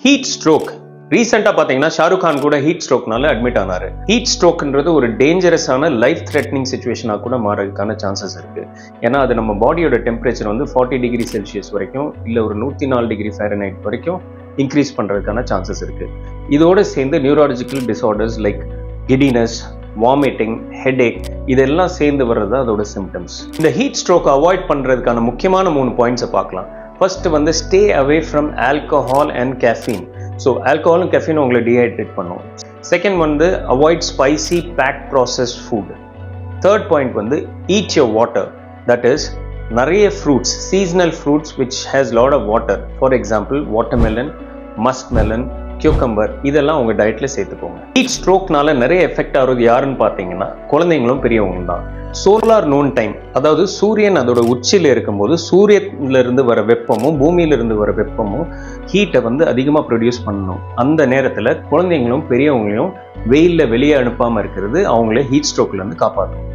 Heat stroke ரீசெண்டாக பார்த்தீங்கன்னா ஷாருக் கான் கூட ஹீட் ஸ்ட்ரோக்னால அட்மிட் ஆனார். ஹீட் ஸ்ட்ரோக்ன்றது ஒரு டேஞ்சரஸான லைஃப் த்ரெட்னிங் சுச்சுவேஷனாக கூட மாறதுக்கான சான்சஸ் இருக்குது. ஏன்னா அது நம்ம பாடியோட டெம்பரேச்சர் வந்து 40 டிகிரி செல்சியஸ் வரைக்கும் இல்லை ஒரு 104 டிகிரி ஃபாரன்ஹைட் வரைக்கும் இன்க்ரீஸ் பண்ணுறதுக்கான சான்சஸ் இருக்குது. இதோடு சேர்ந்து neurological disorders like giddiness, vomiting, headache இதெல்லாம் சேர்ந்து வர்றது அதோட சிம்டம்ஸ். இந்த ஹீட் ஸ்ட்ரோக் அவாய்ட் பண்ணுறதுக்கான முக்கியமான 3 பாயிண்ட்ஸை பார்க்கலாம். ஃபர்ஸ்ட் வந்து stay away from alcohol and caffeine. So ஆல்கஹாலும் கேஃபீன் உங்களை டீஹைட்ரேட் பண்ணும். செகண்ட் வந்து avoid spicy pack processed food. Third point வந்து eat your water. That is நிறைய fruits, seasonal fruits which has lot of water. For example watermelon, musk melon, cucumber இதெல்லாம் உங்கள் டயட்டில் சேர்த்துக்கோங்க. ஹீட் ஸ்ட்ரோக்னால நிறைய எஃபெக்ட் ஆகிறது யாருன்னு பார்த்தீங்கன்னா குழந்தைங்களும் பெரியவங்களும் தான். சோலார் நூன் டைம், அதாவது சூரியன் அதோட உச்சியில் இருக்கும்போது சூரியனிலிருந்து வர வெப்பமும் பூமியிலிருந்து வர வெப்பமும் ஹீட்டை வந்து அதிகமாக ப்ரொடியூஸ் பண்ணணும். அந்த நேரத்தில் குழந்தைங்களும் பெரியவங்களையும் வெயிலில் வெளியே அனுப்பாமல் இருக்கிறது அவங்களே ஹீட் ஸ்ட்ரோக்லேருந்து காப்பாற்றும்.